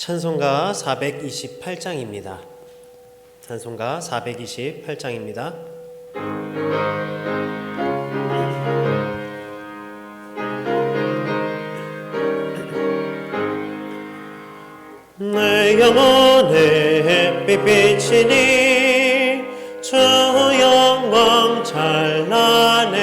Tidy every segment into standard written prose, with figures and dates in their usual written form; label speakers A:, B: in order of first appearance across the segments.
A: 찬송가 428장입니다. 찬송가 428장입니다. 내 영혼의 햇빛 비치니 주 영광 찬란해.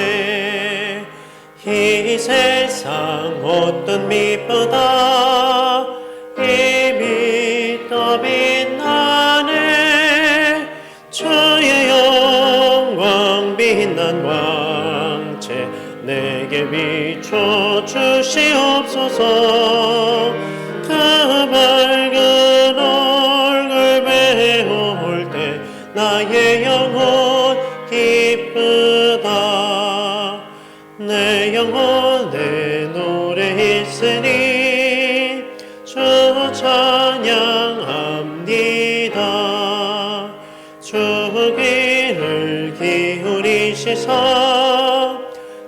A: 이 세상 어떤 빛보다 이미 더 빛나네. 주의 영광 빛난 광채 내게 비춰 주시옵소서. 그 밝은 얼굴 배울 때 나의 영혼 기쁘다. 내 영혼에 노래 있으니 주 찬양합니다. 주 귀를 기울이시사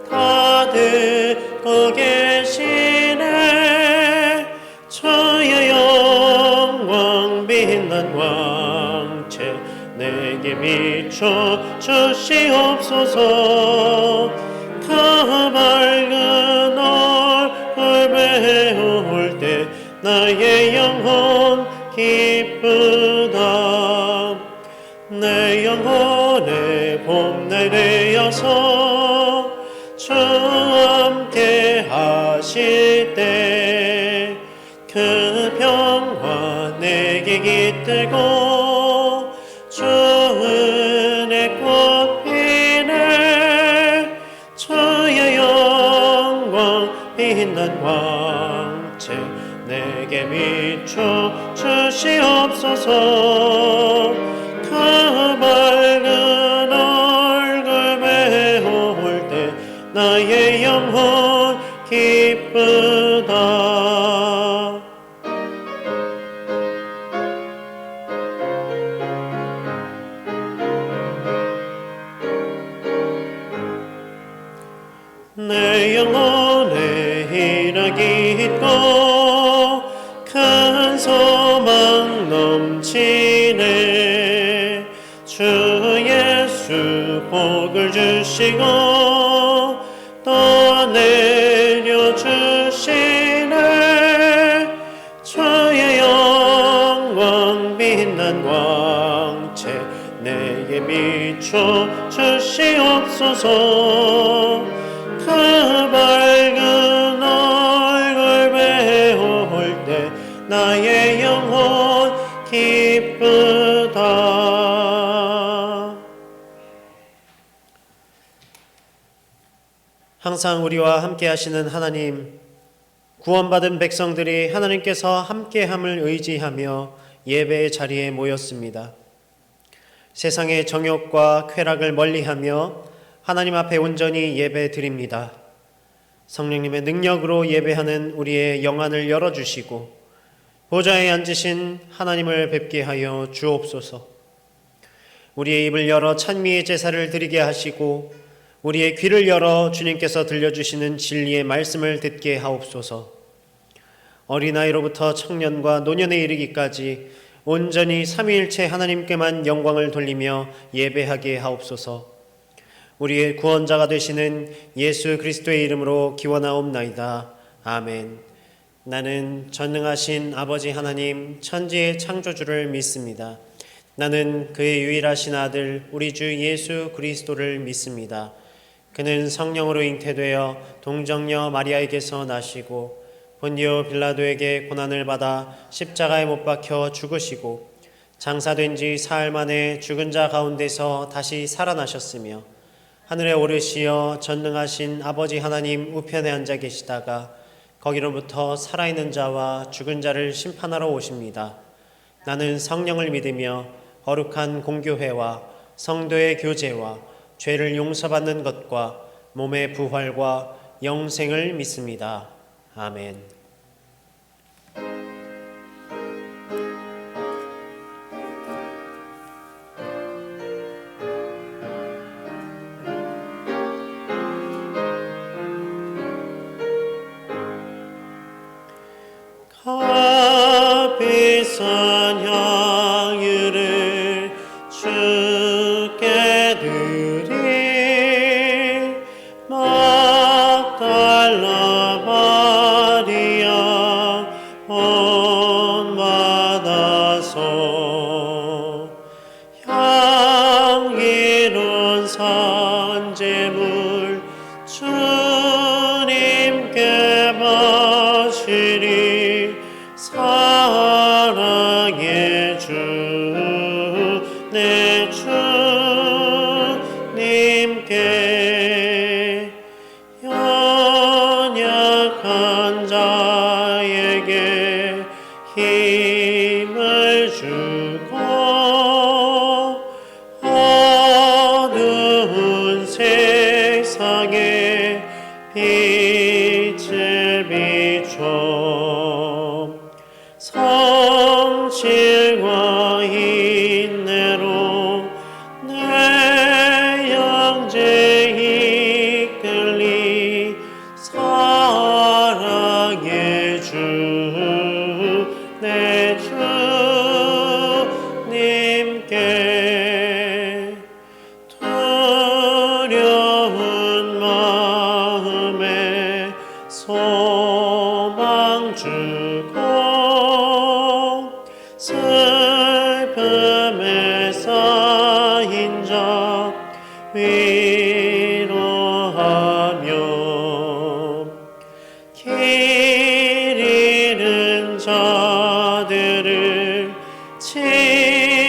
A: 다 듣고 계시네. 주의 영광 빛난 광채 내게 비춰 주시옵소서. 그 밝은 얼굴 배울 때 나의 영혼 기쁘다. 내 영혼의 봄날 되어서 주 함께 하실 때 그 평화 내게 깃들고 주 은혜 꽃 피네. 주의 영광 빛난 광채 내게 비춰 주시옵소서. 그 밝은 얼굴 배울 때 나의 영혼 기쁘다. 내 영혼에 희락이 있고 큰 소망 넘치네. 주 예수 복을 주시고 또 내려주시네. 주의 영광 빛난 광채 내게 비춰 주시옵소서. 그 밝은 얼굴 배울 때 나의 영혼 기쁘다. 항상 우리와 함께 하시는 하나님, 구원받은 백성들이 하나님께서 함께함을 의지하며 예배의 자리에 모였습니다. 세상의 정욕과 쾌락을 멀리하며 하나님 앞에 온전히 예배 드립니다. 성령님의 능력으로 예배하는 우리의 영안을 열어주시고 보좌에 앉으신 하나님을 뵙게 하여 주옵소서. 우리의 입을 열어 찬미의 제사를 드리게 하시고 우리의 귀를 열어 주님께서 들려주시는 진리의 말씀을 듣게 하옵소서. 어린아이로부터 청년과 노년에 이르기까지 온전히 삼위일체 하나님께만 영광을 돌리며 예배하게 하옵소서. 우리의 구원자가 되시는 예수 그리스도의 이름으로 기원하옵나이다. 아멘. 나는 전능하신 아버지 하나님 천지의 창조주를 믿습니다. 나는 그의 유일하신 아들 우리 주 예수 그리스도를 믿습니다. 그는 성령으로 잉태되어 동정녀 마리아에게서 나시고 본디오 빌라도에게 고난을 받아 십자가에 못 박혀 죽으시고 장사된 지 사흘 만에 죽은 자 가운데서 다시 살아나셨으며 하늘에 오르시어 전능하신 아버지 하나님 우편에 앉아 계시다가 거기로부터 살아있는 자와 죽은 자를 심판하러 오십니다. 나는 성령을 믿으며 거룩한 공교회와 성도의 교제와 죄를 용서받는 것과 몸의 부활과 영생을 믿습니다. 아멘. 내 주님께 연약한 자에게 힘을 주고 어두운 세상에 빛을 비춰 성실과 인내로 내 영제 이끌리 사랑의 주 내 주님께 두려운 마음에 소망 주고 슬픔에 쌓인 자 위로하며 길 잃은 자들을 친절히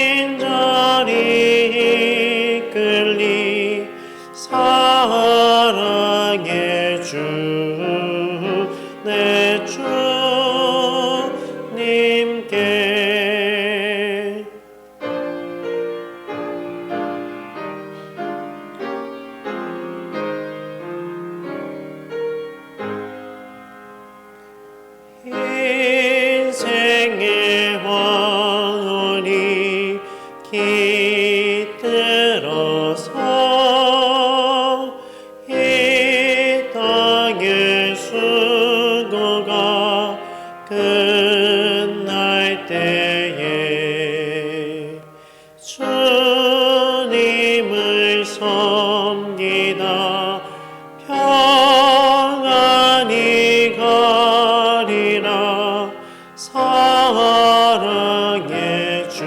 A: 이끌리 사랑의 주 내 주님께 인생의 황혼이 깃들어서 이 땅의 수고가 끝날 때에 주님을 섬기다 평안히 가리라 사랑의 주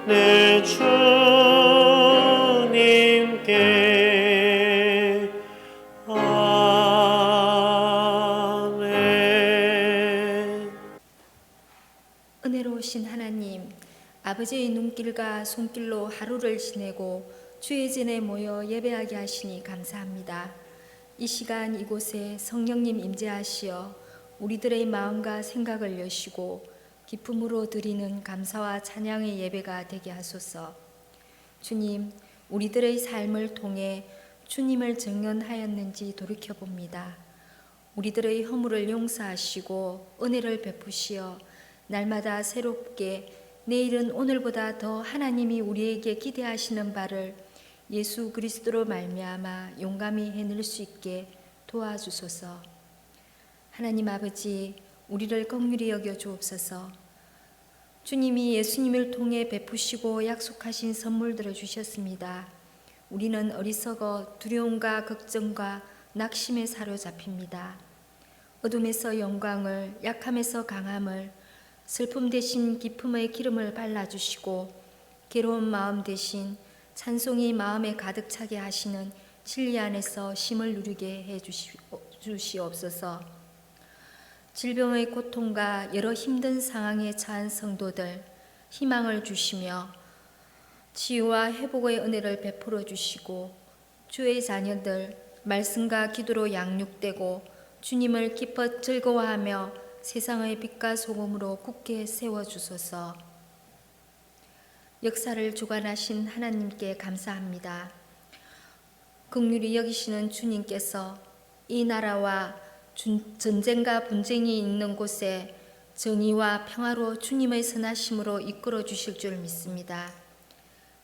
A: 내 주님께 아멘.
B: 은혜로우신 하나님, 아버지의 눈길과 손길로 하루를 지내고 주의 전에 모여 예배하게 하시니 감사합니다. 이 시간 이곳에 성령님 임재하시어 우리들의 마음과 생각을 여시고 기쁨으로 드리는 감사와 찬양의 예배가 되게 하소서. 주님, 우리들의 삶을 통해 주님을 증언하였는지 돌이켜봅니다. 우리들의 허물을 용서하시고 은혜를 베푸시어 날마다 새롭게 내일은 오늘보다 더 하나님이 우리에게 기대하시는 바를 예수 그리스도로 말미암아 용감히 해낼 수 있게 도와주소서. 하나님 아버지, 우리를 긍휼히 여겨 주옵소서. 주님이 예수님을 통해 베푸시고 약속하신 선물들을 주셨습니다. 우리는 어리석어 두려움과 걱정과 낙심에 사로잡힙니다. 어둠에서 영광을, 약함에서 강함을, 슬픔 대신 기쁨의 기름을 발라주시고 괴로운 마음 대신 찬송이 마음에 가득 차게 하시는 진리 안에서 쉼을 누리게 해 주시옵소서. 질병의 고통과 여러 힘든 상황에 처한 성도들 희망을 주시며 치유와 회복의 은혜를 베풀어 주시고 주의 자녀들 말씀과 기도로 양육되고 주님을 기뻐 즐거워하며 세상의 빛과 소금으로 굳게 세워주소서. 역사를 주관하신 하나님께 감사합니다. 긍휼히 여기시는 주님께서 이 나라와 전쟁과 분쟁이 있는 곳에 정의와 평화로 주님의 선하심으로 이끌어 주실 줄 믿습니다.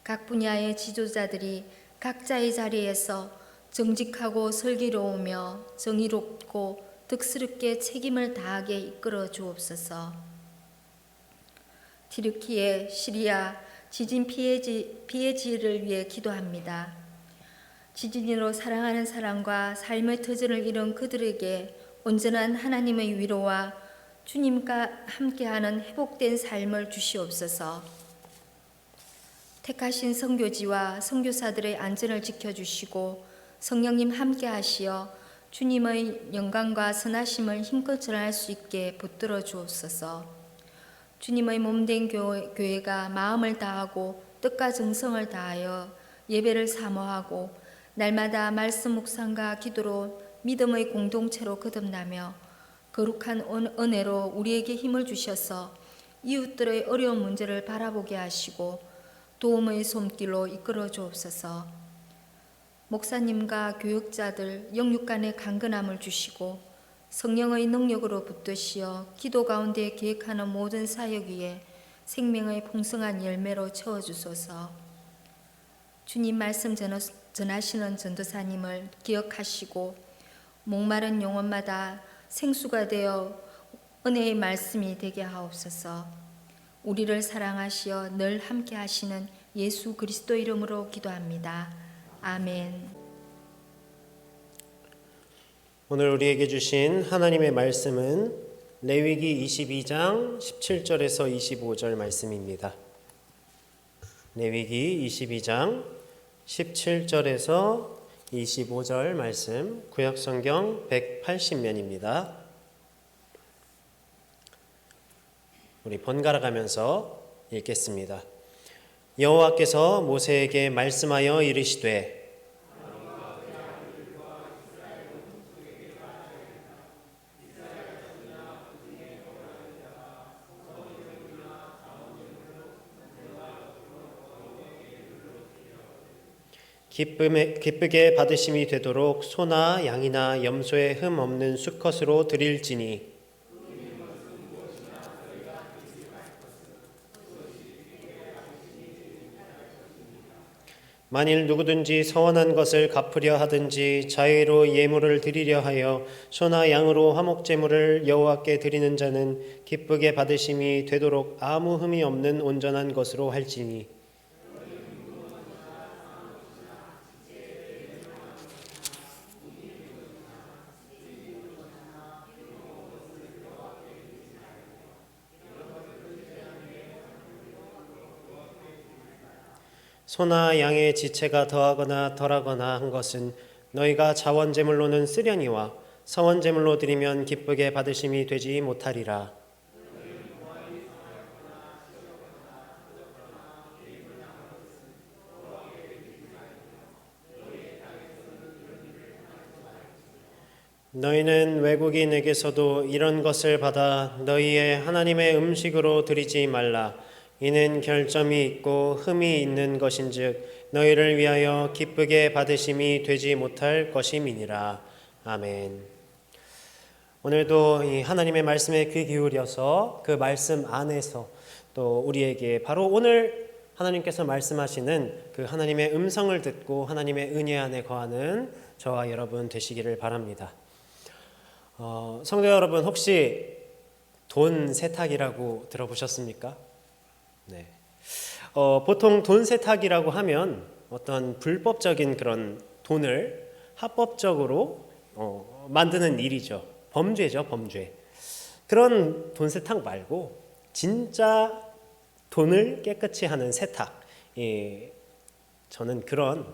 B: 각 분야의 지도자들이 각자의 자리에서 정직하고 슬기로우며 정의롭고 득스럽게 책임을 다하게 이끌어 주옵소서. 튀르키예, 시리아 지진 피해지를 위해 기도합니다. 지진으로 사랑하는 사람과 삶의 터전을 잃은 그들에게 온전한 하나님의 위로와 주님과 함께하는 회복된 삶을 주시옵소서. 택하신 선교지와 선교사들의 안전을 지켜주시고 성령님 함께하시어 주님의 영광과 선하심을 힘껏 전할 수 있게 붙들어 주옵소서. 주님의 몸된 교회가 마음을 다하고 뜻과 정성을 다하여 예배를 사모하고 날마다 말씀 묵상과 기도로 믿음의 공동체로 거듭나며 거룩한 은혜로 우리에게 힘을 주셔서 이웃들의 어려운 문제를 바라보게 하시고 도움의 손길로 이끌어 주옵소서. 목사님과 교역자들 영육간의 강건함을 주시고 성령의 능력으로 붙드시어 기도 가운데 계획하는 모든 사역 위에 생명의 풍성한 열매로 채워주소서. 주님 말씀 전하시는 전도사님을 기억하시고 목마른 영혼마다 생수가 되어 은혜의 말씀이 되게 하옵소서. 우리를 사랑하시어 늘 함께 하시는 예수 그리스도 이름으로 기도합니다. 아멘.
A: 오늘 우리에게 주신 하나님의 말씀은 레위기 22장 17절에서 25절 말씀입니다. 레위기 22장 17절에서 25절 말씀, 구약성경 180면입니다. 우리 번갈아 가면서 읽겠습니다. 여호와께서 모세에게 말씀하여 이르시되 기쁘게 받으심이 되도록 소나 양이나 염소의 흠 없는 수컷으로 드릴지니 만일 누구든지 서원한 것을 갚으려 하든지 자의로 예물을 드리려 하여 소나 양으로 화목제물을 여호와께 드리는 자는 기쁘게 받으심이 되도록 아무 흠이 없는 온전한 것으로 할지니 소나 양의 지체가 더하거나 덜하거나 한 것은 너희가 자원제물로는 쓰려니와 서원제물로 드리면 기쁘게 받으심이 되지 못하리라. 너희는 외국인에게서도 이런 것을 받아 너희의 하나님의 음식으로 드리지 말라. 이는 결점이 있고 흠이 있는 것인즉 너희를 위하여 기쁘게 받으심이 되지 못할 것임이니라. 아멘. 오늘도 이 하나님의 말씀에 귀 기울여서 그 말씀 안에서 또 우리에게 바로 오늘 하나님께서 말씀하시는 그 하나님의 음성을 듣고 하나님의 은혜 안에 거하는 저와 여러분 되시기를 바랍니다. 성도 여러분, 혹시 돈 세탁이라고 들어보셨습니까? 네. 보통 돈 세탁이라고 하면 어떤 불법적인 그런 돈을 합법적으로 만드는 일이죠. 범죄죠, 범죄. 그런 돈 세탁 말고 진짜 돈을 깨끗이 하는 세탁. 저는 그런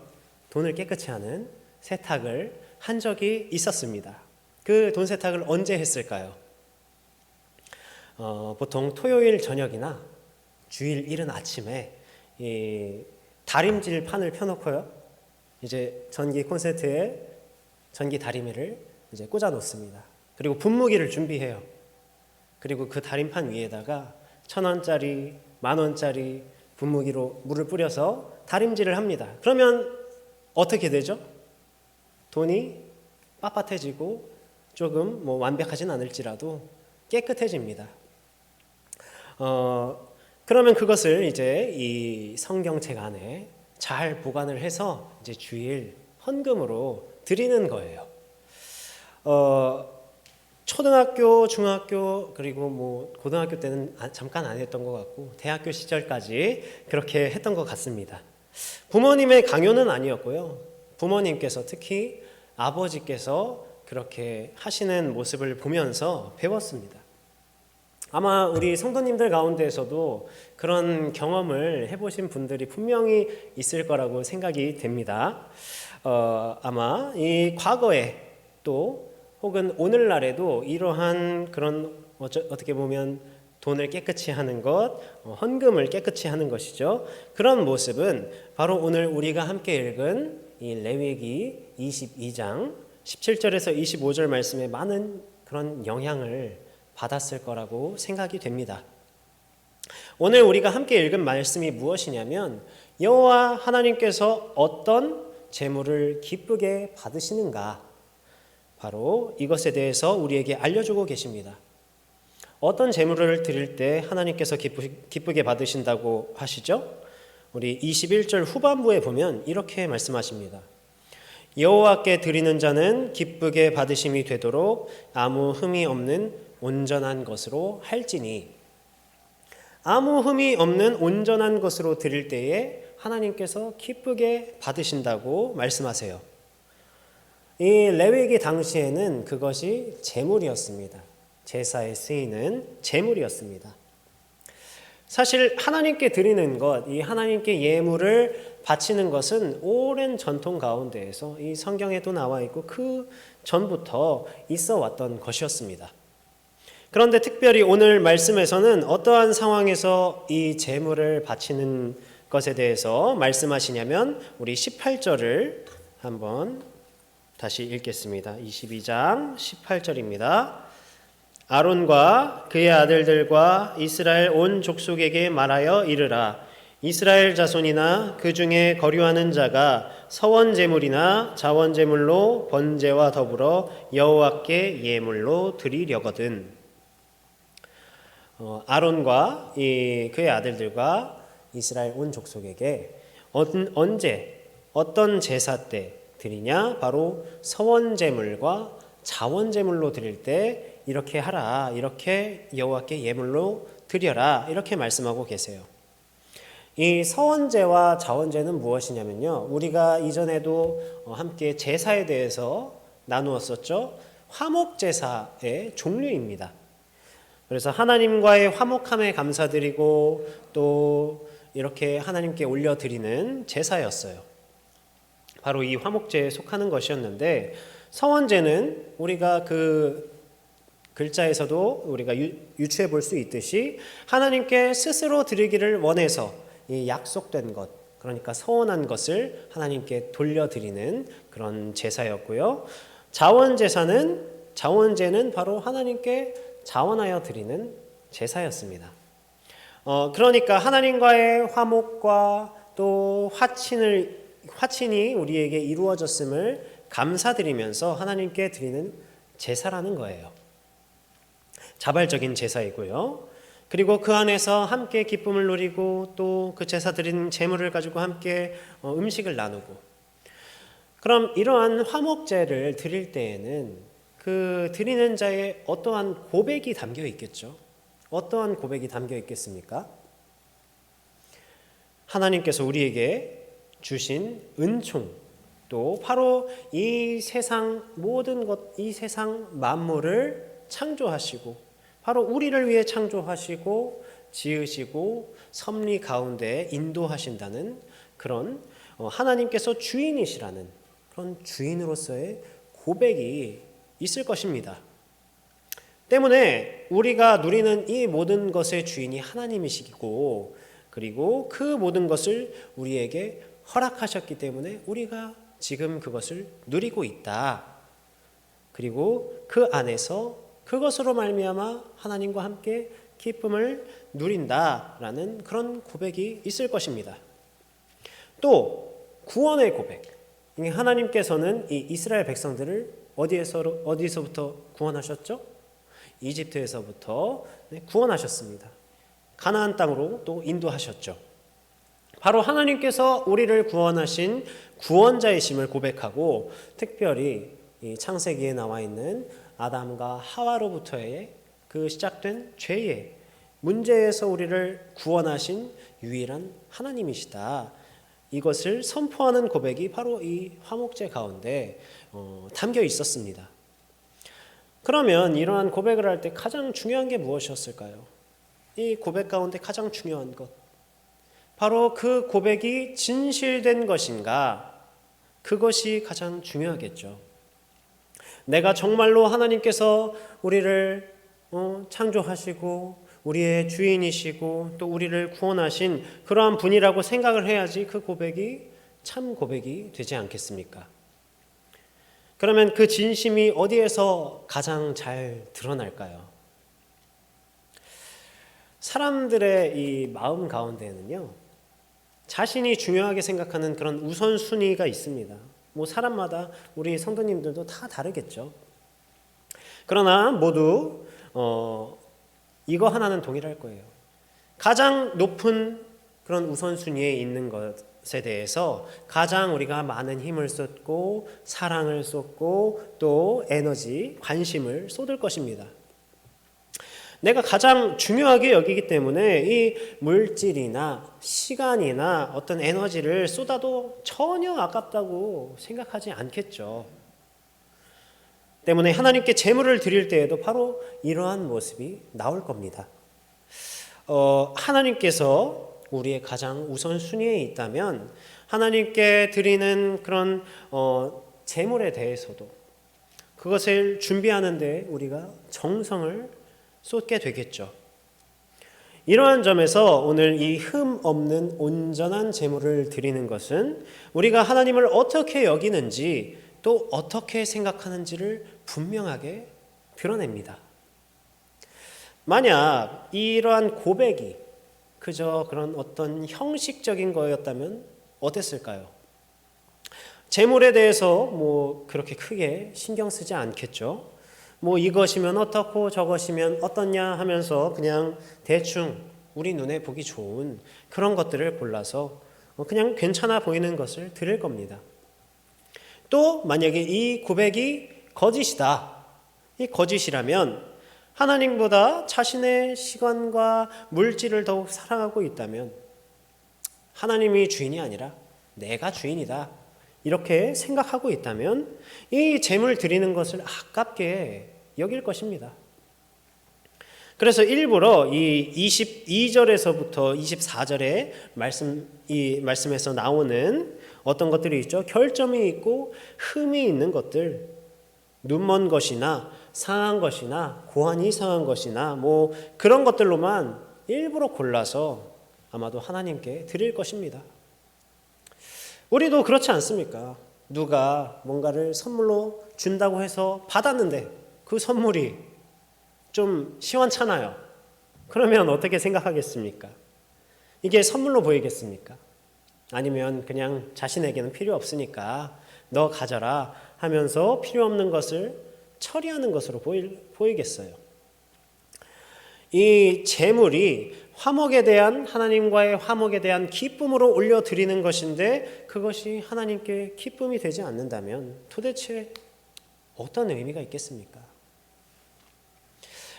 A: 돈을 깨끗이 하는 세탁을 한 적이 있었습니다. 그 돈 세탁을 언제 했을까요? 보통 토요일 저녁이나 주일 이른 아침에 이 다림질 판을 펴놓고요. 이제 전기 콘센트에 전기 다리미를 이제 꽂아 놓습니다. 그리고 분무기를 준비해요. 그리고 그 다림판 위에다가 1,000원짜리, 10,000원짜리 분무기로 물을 뿌려서 다림질을 합니다. 그러면 어떻게 되죠? 돈이 빳빳해지고 조금 완벽하진 않을지라도 깨끗해집니다. 그러면 그것을 이제 이 성경책 안에 잘 보관을 해서 이제 주일 헌금으로 드리는 거예요. 초등학교, 중학교 그리고 고등학교 때는 잠깐 안 했던 것 같고 대학교 시절까지 그렇게 했던 것 같습니다. 부모님의 강요는 아니었고요. 부모님께서 특히 아버지께서 그렇게 하시는 모습을 보면서 배웠습니다. 아마 우리 성도님들 가운데에서도 그런 경험을 해보신 분들이 분명히 있을 거라고 생각이 됩니다. 아마 이 과거에 또 혹은 오늘날에도 이러한 그런 어떻게 보면 돈을 깨끗이 하는 것, 헌금을 깨끗이 하는 것이죠. 그런 모습은 바로 오늘 우리가 함께 읽은 이 레위기 22장 17절에서 25절 말씀에 많은 그런 영향을 받았을 거라고 생각이 됩니다. 오늘 우리가 함께 읽은 말씀이 무엇이냐면 여호와 하나님께서 어떤 제물을 기쁘게 받으시는가, 바로 이것에 대해서 우리에게 알려주고 계십니다. 어떤 제물을 드릴 때 하나님께서 기쁘게 받으신다고 하시죠? 우리 21절 후반부에 보면 이렇게 말씀하십니다. 여호와께 드리는 자는 기쁘게 받으심이 되도록 아무 흠이 없는 온전한 것으로 할지니, 아무 흠이 없는 온전한 것으로 드릴 때에 하나님께서 기쁘게 받으신다고 말씀하세요. 이 레위기 당시에는 그것이 제물이었습니다. 제사에 쓰이는 제물이었습니다. 사실 하나님께 드리는 것, 이 하나님께 예물을 바치는 것은 오랜 전통 가운데에서 이 성경에도 나와 있고 그 전부터 있어 왔던 것이었습니다. 그런데 특별히 오늘 말씀에서는 어떠한 상황에서 이 제물을 바치는 것에 대해서 말씀하시냐면 우리 18절을 한번 다시 읽겠습니다. 22장 18절입니다. 아론과 그의 아들들과 이스라엘 온 족속에게 말하여 이르라. 이스라엘 자손이나 그 중에 거류하는 자가 서원 제물이나 자원 제물로 번제와 더불어 여호와께 예물로 드리려거든. 아론과 그의 아들들과 이스라엘 온 족속에게 언제 어떤 제사 때 드리냐? 바로 서원 제물과 자원 제물로 드릴 때 이렇게 하라, 이렇게 여호와께 예물로 드려라, 이렇게 말씀하고 계세요. 이 서원제와 자원제는 무엇이냐면요, 우리가 이전에도 함께 제사에 대해서 나누었었죠. 화목제사의 종류입니다. 그래서 하나님과의 화목함에 감사드리고 또 이렇게 하나님께 올려드리는 제사였어요. 바로 이 화목제에 속하는 것이었는데, 서원제는 우리가 그 글자에서도 우리가 유추해 볼 수 있듯이 하나님께 스스로 드리기를 원해서 이 약속된 것, 그러니까 서원한 것을 하나님께 돌려드리는 그런 제사였고요. 자원제는 바로 하나님께 자원하여 드리는 제사였습니다. 그러니까 하나님과의 화목과 또 화친이 우리에게 이루어졌음을 감사드리면서 하나님께 드리는 제사라는 거예요. 자발적인 제사이고요. 그리고 그 안에서 함께 기쁨을 누리고 또 그 제사 드린 제물을 가지고 함께 음식을 나누고, 그럼 이러한 화목제를 드릴 때에는 그 드리는 자의 어떠한 고백이 담겨 있겠죠. 어떠한 고백이 담겨 있겠습니까? 하나님께서 우리에게 주신 은총, 또 바로 이 세상 모든 것, 이 세상 만물을 창조하시고 바로 우리를 위해 창조하시고 지으시고 섭리 가운데 인도하신다는 그런 하나님께서 주인이시라는 그런 주인으로서의 고백이 있을 것입니다. 때문에 우리가 누리는 이 모든 것의 주인이 하나님이시고, 그리고 그 모든 것을 우리에게 허락하셨기 때문에 우리가 지금 그것을 누리고 있다. 그리고 그 안에서 그것으로 말미암아 하나님과 함께 기쁨을 누린다라는 그런 고백이 있을 것입니다. 또 구원의 고백. 하나님께서는 이 이스라엘 백성들을 어디서부터 구원하셨죠? 이집트에서부터 구원하셨습니다. 가나안 땅으로 또 인도하셨죠. 바로 하나님께서 우리를 구원하신 구원자이심을 고백하고, 특별히 이 창세기에 나와 있는 아담과 하와로부터의 그 시작된 죄의 문제에서 우리를 구원하신 유일한 하나님이시다. 이것을 선포하는 고백이 바로 이 화목제 가운데 담겨 있었습니다. 그러면 이러한 고백을 할 때 가장 중요한 게 무엇이었을까요? 이 고백 가운데 가장 중요한 것, 바로 그 고백이 진실된 것인가, 그것이 가장 중요하겠죠. 내가 정말로 하나님께서 우리를 창조하시고 우리의 주인이시고 또 우리를 구원하신 그러한 분이라고 생각을 해야지 그 고백이 참 고백이 되지 않겠습니까? 그러면 그 진심이 어디에서 가장 잘 드러날까요? 사람들의 이 마음 가운데에는요, 자신이 중요하게 생각하는 그런 우선순위가 있습니다. 뭐 사람마다 우리 성도님들도 다 다르겠죠. 그러나 모두 이거 하나는 동일할 거예요. 가장 높은 그런 우선순위에 있는 것에 대해서 가장 우리가 많은 힘을 쏟고 사랑을 쏟고 또 에너지, 관심을 쏟을 것입니다. 내가 가장 중요하게 여기기 때문에 이 물질이나 시간이나 어떤 에너지를 쏟아도 전혀 아깝다고 생각하지 않겠죠. 때문에 하나님께 제물을 드릴 때에도 바로 이러한 모습이 나올 겁니다. 하나님께서 우리의 가장 우선순위에 있다면 하나님께 드리는 그런 제물에 대해서도 그것을 준비하는 데 우리가 정성을 쏟게 되겠죠. 이러한 점에서 오늘 이 흠 없는 온전한 제물을 드리는 것은 우리가 하나님을 어떻게 여기는지 또 어떻게 생각하는지를 분명하게 드러냅니다. 만약 이러한 고백이 그저 그런 어떤 형식적인 거였다면 어땠을까요? 제물에 대해서 뭐 그렇게 크게 신경 쓰지 않겠죠. 뭐 이것이면 어떻고 저것이면 어떻냐 하면서 그냥 대충 우리 눈에 보기 좋은 그런 것들을 골라서 그냥 괜찮아 보이는 것을 드릴 겁니다. 또 만약에 이 고백이 거짓이다. 이 거짓이라면 하나님보다 자신의 시간과 물질을 더욱 사랑하고 있다면 하나님이 주인이 아니라 내가 주인이다. 이렇게 생각하고 있다면 이 제물 드리는 것을 아깝게 여길 것입니다. 그래서 일부러 이 22절에서부터 24절의 이 말씀에서 나오는 어떤 것들이 있죠. 결점이 있고 흠이 있는 것들, 눈먼 것이나 상한 것이나 고안이 상한 것이나 뭐 그런 것들로만 일부러 골라서 아마도 하나님께 드릴 것입니다. 우리도 그렇지 않습니까? 누가 뭔가를 선물로 준다고 해서 받았는데 그 선물이 좀 시원찮아요. 그러면 어떻게 생각하겠습니까? 이게 선물로 보이겠습니까? 아니면 그냥 자신에게는 필요 없으니까 너 가져라 하면서 필요 없는 것을 처리하는 것으로 보이겠어요. 이 제물이 화목에 대한 하나님과의 화목에 대한 기쁨으로 올려드리는 것인데 그것이 하나님께 기쁨이 되지 않는다면 도대체 어떤 의미가 있겠습니까?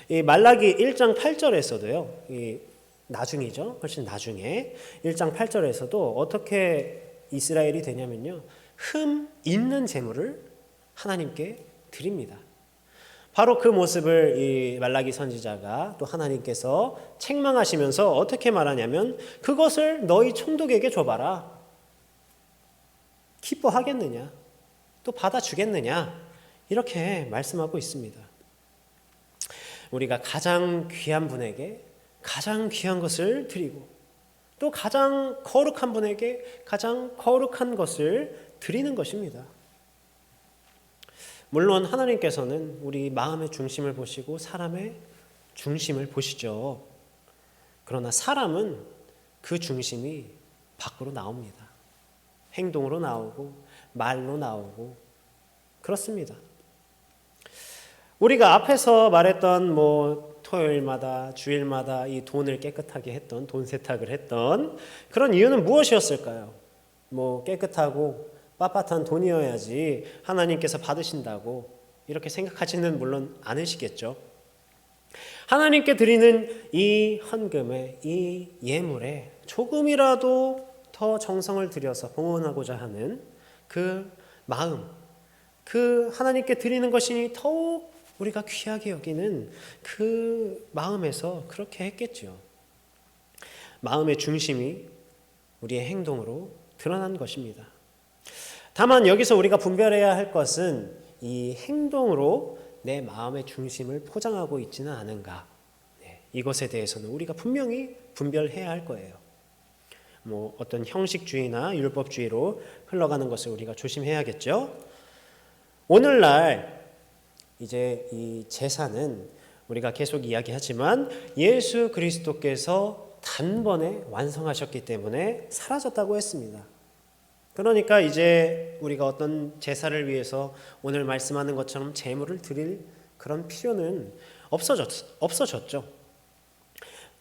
A: 이 말라기 1장 8절에서도요. 이 나중이죠. 훨씬 나중에 1장 8절에서도 어떻게 이스라엘이 되냐면요. 흠 있는 제물을 하나님께 드립니다. 바로 그 모습을 이 말라기 선지자가 또 하나님께서 책망하시면서 어떻게 말하냐면 그것을 너희 총독에게 줘봐라. 기뻐하겠느냐? 또 받아주겠느냐? 이렇게 말씀하고 있습니다. 우리가 가장 귀한 분에게 가장 귀한 것을 드리고 또 가장 거룩한 분에게 가장 거룩한 것을 드리는 것입니다. 물론 하나님께서는 우리 마음의 중심을 보시고 사람의 중심을 보시죠. 그러나 사람은 그 중심이 밖으로 나옵니다. 행동으로 나오고 말로 나오고 그렇습니다. 우리가 앞에서 말했던 토요일마다 주일마다 이 돈을 깨끗하게 했던 돈 세탁을 했던 그런 이유는 무엇이었을까요? 깨끗하고 빳빳한 돈이어야지 하나님께서 받으신다고 이렇게 생각하지는 물론 않으시겠죠. 하나님께 드리는 이 헌금에 이 예물에 조금이라도 더 정성을 들여서 봉헌하고자 하는 그 마음, 그 하나님께 드리는 것이 더욱 우리가 귀하게 여기는 그 마음에서 그렇게 했겠죠. 마음의 중심이 우리의 행동으로 드러난 것입니다. 다만 여기서 우리가 분별해야 할 것은 이 행동으로 내 마음의 중심을 포장하고 있지는 않은가. 이것에 대해서는 우리가 분명히 분별해야 할 거예요. 어떤 형식주의나 율법주의로 흘러가는 것을 우리가 조심해야겠죠. 오늘날 이제 이 제사는 우리가 계속 이야기하지만 예수 그리스도께서 단번에 완성하셨기 때문에 사라졌다고 했습니다. 그러니까 이제 우리가 어떤 제사를 위해서 오늘 말씀하는 것처럼 제물을 드릴 그런 필요는 없어졌죠.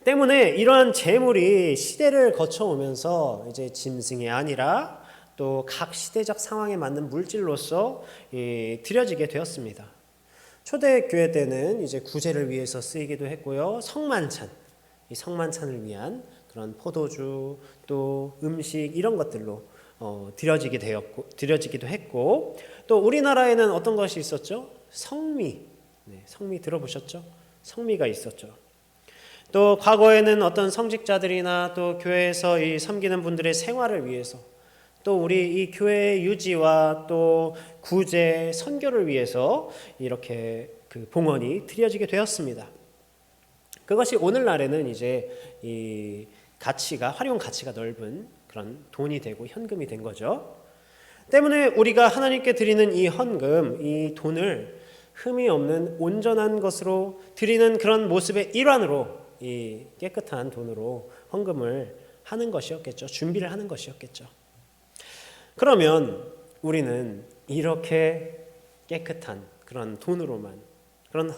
A: 때문에 이러한 제물이 시대를 거쳐오면서 이제 짐승이 아니라 또 각 시대적 상황에 맞는 물질로서 드려지게 되었습니다. 초대교회 때는 이제 구제를 위해서 쓰이기도 했고요. 성만찬, 이 성만찬을 위한 그런 포도주 또 음식 이런 것들로 드려지기도 했고, 또 우리나라에는 어떤 것이 있었죠? 성미, 성미 들어보셨죠? 성미가 있었죠. 또 과거에는 어떤 성직자들이나 또 교회에서 이 섬기는 분들의 생활을 위해서, 또 우리 이 교회의 유지와 또 구제, 선교를 위해서 이렇게 그 봉헌이 드려지게 되었습니다. 그것이 오늘날에는 이제 이 활용 가치가 넓은 그런 돈이 되고 현금이 된 거죠. 때문에 우리가 하나님께 드리는 이 헌금, 이 돈을 흠이 없는 온전한 것으로 드리는 그런 모습의 일환으로 이 깨끗한 돈으로 헌금을 하는 것이었겠죠. 준비를 하는 것이었겠죠. 그러면 우리는 이렇게 깨끗한 그런 돈으로만, 그런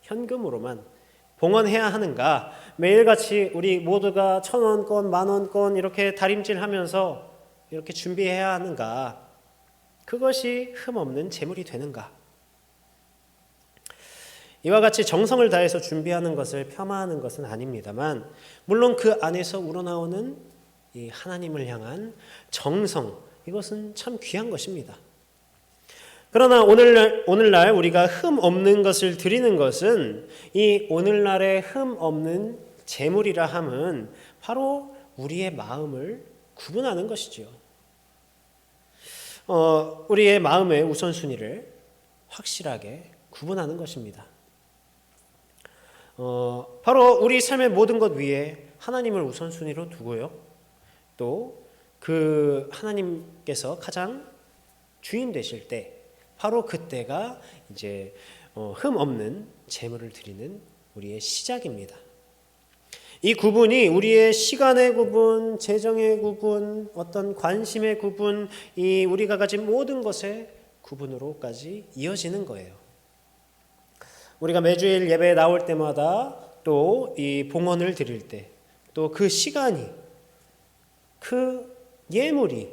A: 현금으로만 봉헌해야 하는가? 매일같이 우리 모두가 1,000원권, 만원권 이렇게 다림질하면서 이렇게 준비해야 하는가? 그것이 흠없는 제물이 되는가? 이와 같이 정성을 다해서 준비하는 것을 폄하하는 것은 아닙니다만, 물론 그 안에서 우러나오는 이 하나님을 향한 정성, 이것은 참 귀한 것입니다. 그러나 오늘날 우리가 흠 없는 것을 드리는 것은 이 오늘날의 흠 없는 제물이라 함은 바로 우리의 마음을 구분하는 것이지요. 우리의 마음의 우선순위를 확실하게 구분하는 것입니다. 바로 우리 삶의 모든 것 위에 하나님을 우선순위로 두고요. 또 그 하나님께서 가장 주인 되실 때 바로 그때가 이제 흠 없는 제물을 드리는 우리의 시작입니다. 이 구분이 우리의 시간의 구분, 재정의 구분, 어떤 관심의 구분, 이 우리가 가진 모든 것의 구분으로까지 이어지는 거예요. 우리가 매주일 예배에 나올 때마다 또 이 봉헌을 드릴 때, 또 그 시간이, 그 예물이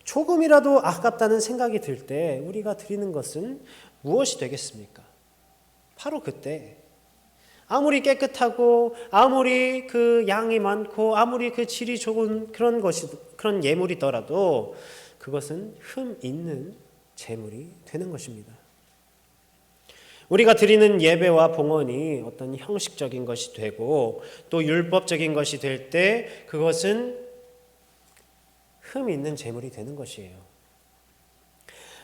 A: 조금이라도 아깝다는 생각이 들 때 우리가 드리는 것은 무엇이 되겠습니까? 바로 그때 아무리 깨끗하고 아무리 그 양이 많고 아무리 그 질이 좋은 그런 예물이더라도 그것은 흠 있는 제물이 되는 것입니다. 우리가 드리는 예배와 봉헌이 어떤 형식적인 것이 되고 또 율법적인 것이 될 때 그것은 흠 있는 제물이 되는 것이에요.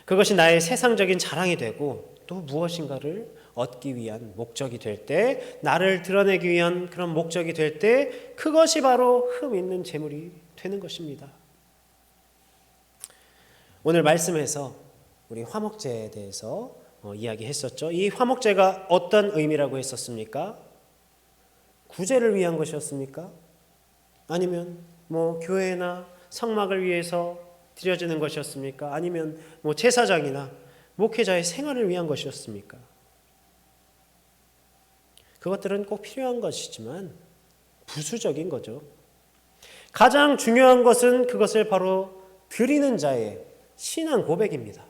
A: 그것이 나의 세상적인 자랑이 되고 또 무엇인가를 얻기 위한 목적이 될 때, 나를 드러내기 위한 그런 목적이 될 때 그것이 바로 흠 있는 제물이 되는 것입니다. 오늘 말씀에서 우리 화목제에 대해서 이야기했었죠. 이 화목제가 어떤 의미라고 했었습니까? 구제를 위한 것이었습니까? 아니면 교회나 성막을 위해서 드려지는 것이었습니까? 아니면 제사장이나 목회자의 생활을 위한 것이었습니까? 그것들은 꼭 필요한 것이지만 부수적인 거죠. 가장 중요한 것은 그것을 바로 드리는 자의 신앙 고백입니다.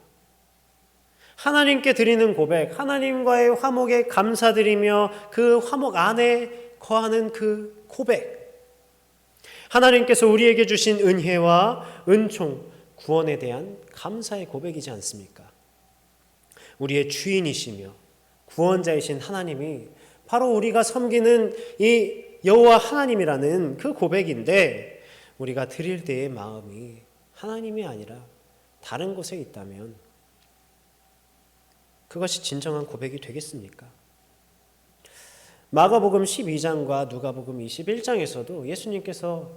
A: 하나님께 드리는 고백, 하나님과의 화목에 감사드리며 그 화목 안에 거하는 그 고백, 하나님께서 우리에게 주신 은혜와 은총, 구원에 대한 감사의 고백이지 않습니까? 우리의 주인이시며 구원자이신 하나님이 바로 우리가 섬기는 이 여호와 하나님이라는 그 고백인데, 우리가 드릴 때의 마음이 하나님이 아니라 다른 곳에 있다면 그것이 진정한 고백이 되겠습니까? 마가복음 12장과 누가복음 21장에서도 예수님께서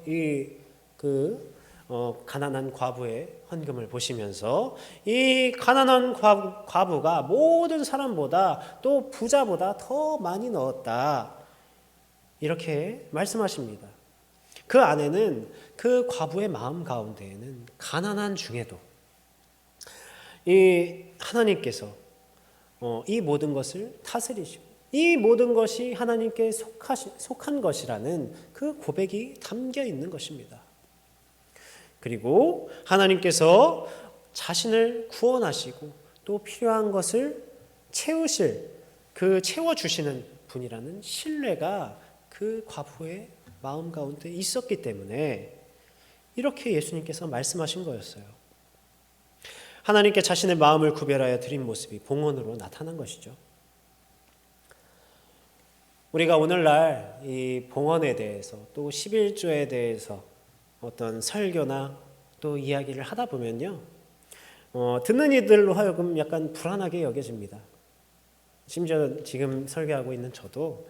A: 가난한 과부의 헌금을 보시면서 이 가난한 과부가 모든 사람보다 또 부자보다 더 많이 넣었다, 이렇게 말씀하십니다. 그 안에는, 그 과부의 마음 가운데에는 가난한 중에도 이 하나님께서 이 모든 것을 다스리시고 이 모든 것이 하나님께 속한 것이라는 그 고백이 담겨 있는 것입니다. 그리고 하나님께서 자신을 구원하시고 또 필요한 것을 채워주시는 분이라는 신뢰가 그 과부의 마음 가운데 있었기 때문에 이렇게 예수님께서 말씀하신 거였어요. 하나님께 자신의 마음을 구별하여 드린 모습이 봉헌으로 나타난 것이죠. 우리가 오늘날 이 봉헌에 대해서 또 11조에 대해서 어떤 설교나 또 이야기를 하다 보면요, 듣는 이들로 하여금 약간 불안하게 여겨집니다. 심지어 지금 설교하고 있는 저도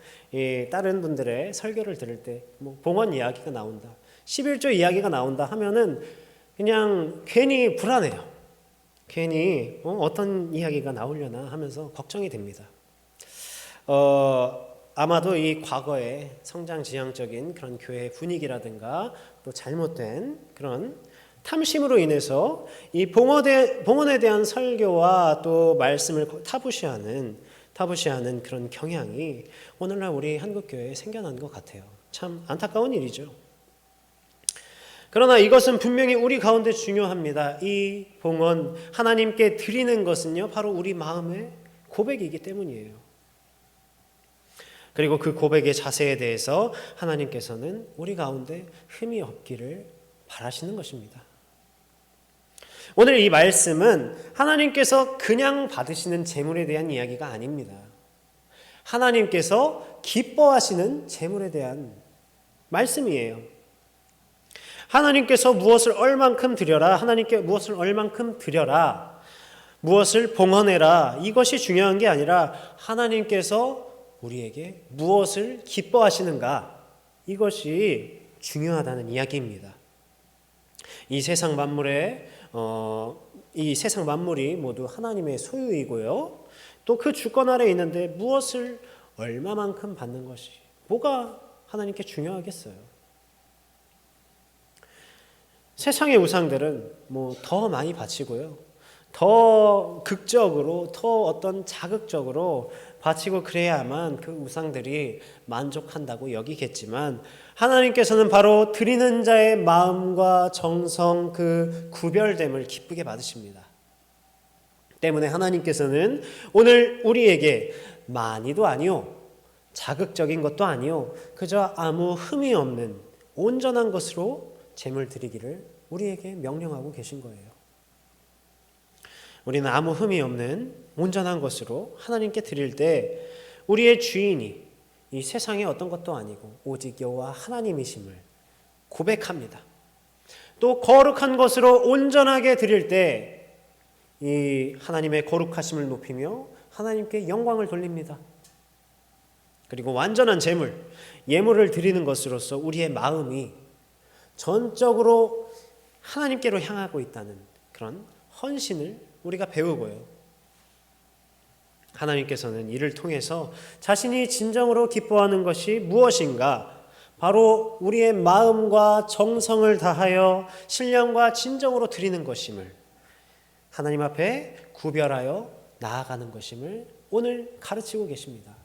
A: 다른 분들의 설교를 들을 때 봉헌 이야기가 나온다, 11조 이야기가 나온다 하면은 그냥 괜히 불안해요. 괜히 어떤 이야기가 나오려나 하면서 걱정이 됩니다. 아마도 이 과거의 성장지향적인 그런 교회 분위기라든가 또 잘못된 그런 탐심으로 인해서 이 봉헌에 대한 설교와 또 말씀을 타부시하는 그런 경향이 오늘날 우리 한국교회에 생겨난 것 같아요. 참 안타까운 일이죠. 그러나 이것은 분명히 우리 가운데 중요합니다. 이 봉헌, 하나님께 드리는 것은요, 바로 우리 마음의 고백이기 때문이에요. 그리고 그 고백의 자세에 대해서 하나님께서는 우리 가운데 흠이 없기를 바라시는 것입니다. 오늘 이 말씀은 하나님께서 그냥 받으시는 재물에 대한 이야기가 아닙니다. 하나님께서 기뻐하시는 재물에 대한 말씀이에요. 하나님께서 무엇을 얼만큼 드려라, 하나님께 무엇을 얼만큼 드려라, 무엇을 봉헌해라, 이것이 중요한 게 아니라 하나님께서 우리에게 무엇을 기뻐하시는가, 이것이 중요하다는 이야기입니다. 이 세상 만물이 모두 하나님의 소유이고요, 또 그 주권 아래에 있는데 무엇을 얼마만큼 받는 것이 뭐가 하나님께 중요하겠어요? 세상의 우상들은 더 많이 바치고요, 더 극적으로, 더 어떤 자극적으로 바치고 그래야만 그 우상들이 만족한다고 여기겠지만, 하나님께서는 바로 드리는 자의 마음과 정성, 그 구별됨을 기쁘게 받으십니다. 때문에 하나님께서는 오늘 우리에게 많이도 아니요, 자극적인 것도 아니요, 그저 아무 흠이 없는 온전한 것으로 제물 드리기를 우리에게 명령하고 계신 거예요. 우리는 아무 흠이 없는 온전한 것으로 하나님께 드릴 때 우리의 주인이 이 세상의 어떤 것도 아니고 오직 여호와 하나님이심을 고백합니다. 또 거룩한 것으로 온전하게 드릴 때 이 하나님의 거룩하심을 높이며 하나님께 영광을 돌립니다. 그리고 완전한 제물, 예물을 드리는 것으로서 우리의 마음이 전적으로 하나님께로 향하고 있다는 그런 헌신을 우리가 배우고요, 하나님께서는 이를 통해서 자신이 진정으로 기뻐하는 것이 무엇인가, 바로 우리의 마음과 정성을 다하여 신령과 진정으로 드리는 것임을, 하나님 앞에 구별하여 나아가는 것임을 오늘 가르치고 계십니다.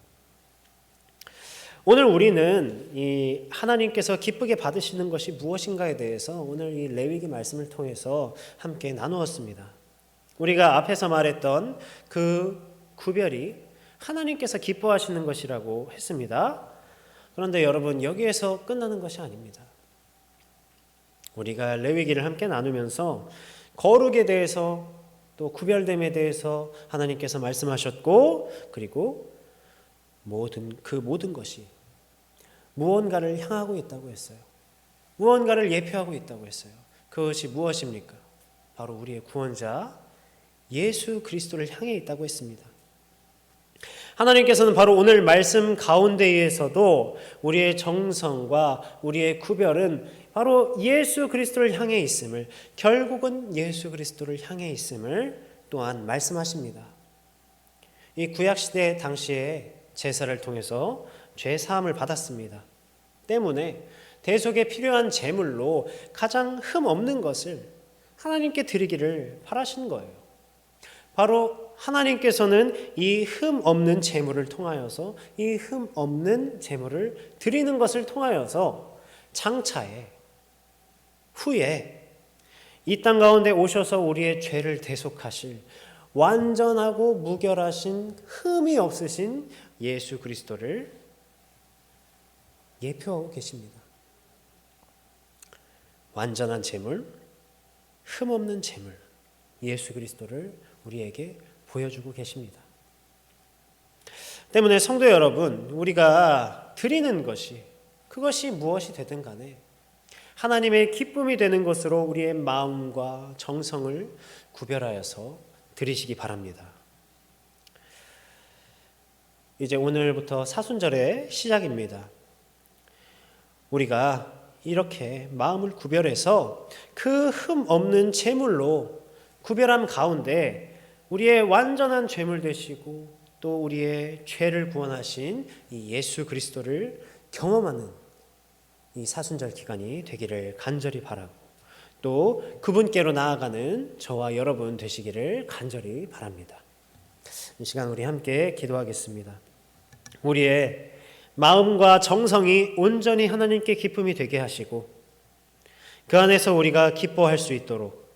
A: 오늘 우리는 이 하나님께서 기쁘게 받으시는 것이 무엇인가에 대해서 오늘 이 레위기 말씀을 통해서 함께 나누었습니다. 우리가 앞에서 말했던 그 구별이 하나님께서 기뻐하시는 것이라고 했습니다. 그런데 여러분, 여기에서 끝나는 것이 아닙니다. 우리가 레위기를 함께 나누면서 거룩에 대해서 또 구별됨에 대해서 하나님께서 말씀하셨고, 그리고 그 모든 것이 무언가를 향하고 있다고 했어요. 무언가를 예표하고 있다고 했어요. 그것이 무엇입니까? 바로 우리의 구원자 예수 그리스도를 향해 있다고 했습니다. 하나님께서는 바로 오늘 말씀 가운데에서도 우리의 정성과 우리의 구별은 바로 예수 그리스도를 향해 있음을, 결국은 예수 그리스도를 향해 있음을 또한 말씀하십니다. 이 구약시대 당시에 제사를 통해서 죄사함을 받았습니다. 때문에 대속에 필요한 제물로 가장 흠 없는 것을 하나님께 드리기를 바라신 거예요. 바로 하나님께서는 이 흠 없는 제물을 통하여서, 이 흠 없는 제물을 드리는 것을 통하여서 장차에, 후에 이 땅 가운데 오셔서 우리의 죄를 대속하실 완전하고 무결하신 흠이 없으신 예수 그리스도를 예표하고 계십니다. 완전한 제물, 흠 없는 제물, 예수 그리스도를 우리에게 보여주고 계십니다. 때문에 성도 여러분, 우리가 드리는 것이, 그것이 무엇이 되든 간에 하나님의 기쁨이 되는 것으로 우리의 마음과 정성을 구별하여서 드리시기 바랍니다. 이제 오늘부터 사순절의 시작입니다. 우리가 이렇게 마음을 구별해서 그 흠 없는 제물로 구별함 가운데 우리의 완전한 죄물 되시고 또 우리의 죄를 구원하신 이 예수 그리스도를 경험하는 이 사순절 기간이 되기를 간절히 바라고, 또 그분께로 나아가는 저와 여러분 되시기를 간절히 바랍니다. 이 시간 우리 함께 기도하겠습니다. 우리의 마음과 정성이 온전히 하나님께 기쁨이 되게 하시고 그 안에서 우리가 기뻐할 수 있도록,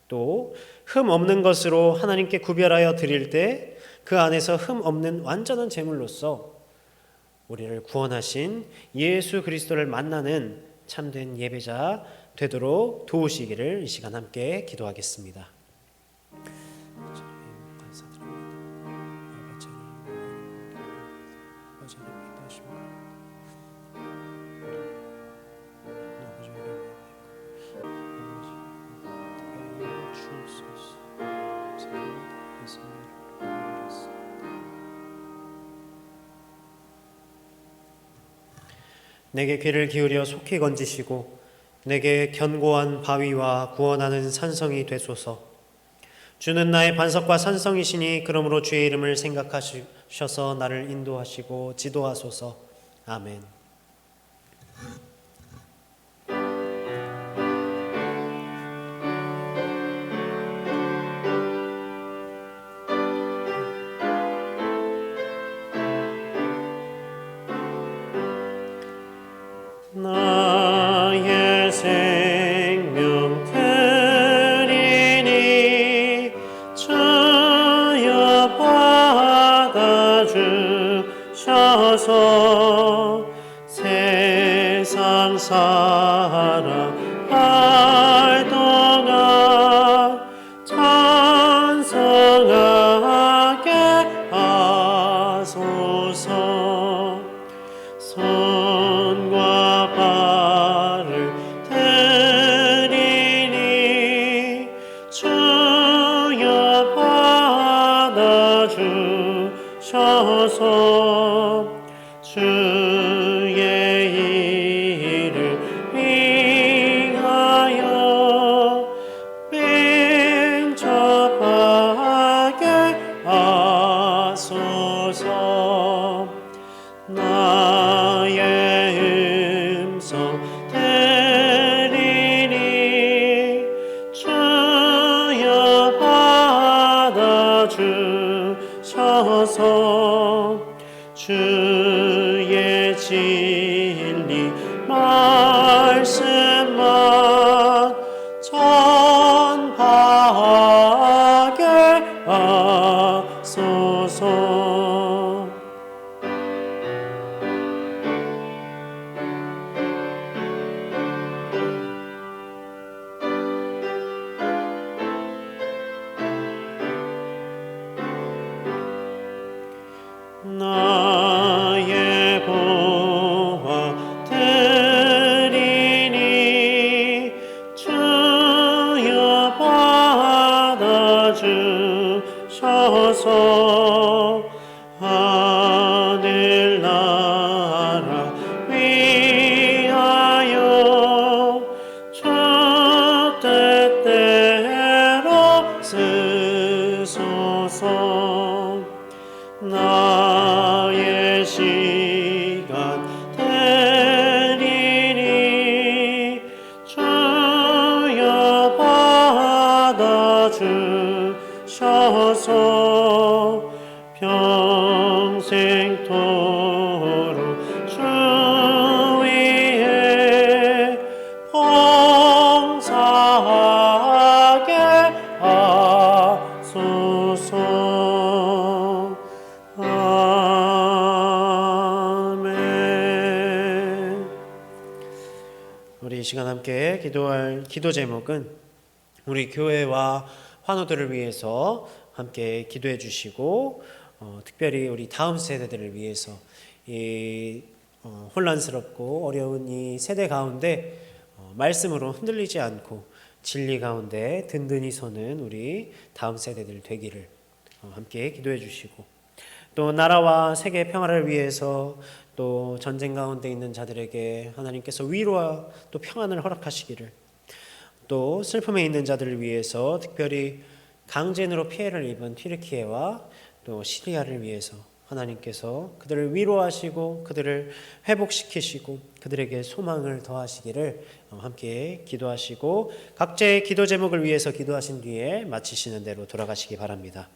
A: 또 흠 없는 것으로 하나님께 구별하여 드릴 때 그 안에서 흠 없는 완전한 제물로서 우리를 구원하신 예수 그리스도를 만나는 참된 예배자 되도록 도우시기를 이 시간 함께 기도하겠습니다. 내게 귀를 기울여 속히 건지시고 내게 견고한 바위와 구원하는 산성이 되소서. 주는 나의 반석과 산성이시니 그러므로 주의 이름을 생각하셔서 나를 인도하시고 지도하소서. 아멘. 나의 생명 드리니 주여 받아주셔서 세상 살아갈 동안 찬송하게 하소서. 손과 발을 드리니 주여 받아주셔서 주의 이름 위하여 빙접하게 하소서. 나의 음성 들리니 주여 받아주셔서 주의 진리 말씀만 전파하게 하소서. 나의 보화 드리니 주여 받아주셔서 주셔서 평생토록 주 위에 봉사하게 하소서. 아멘. 우리 이 시간 함께 기도할 기도 제목은 우리 교회와 환우들을 위해서 함께 기도해 주시고 특별히 우리 다음 세대들을 위해서 이 혼란스럽고 어려운 이 세대 가운데 말씀으로 흔들리지 않고 진리 가운데 든든히 서는 우리 다음 세대들 되기를 함께 기도해 주시고, 또 나라와 세계 평화를 위해서 또 전쟁 가운데 있는 자들에게 하나님께서 위로와 또 평안을 허락하시기를, 또 슬픔에 있는 자들을 위해서 특별히 강진으로 피해를 입은 튀르키예와 또 시리아를 위해서 하나님께서 그들을 위로하시고 그들을 회복시키시고 그들에게 소망을 더하시기를 함께 기도하시고, 각자의 기도 제목을 위해서 기도하신 뒤에 마치시는 대로 돌아가시기 바랍니다.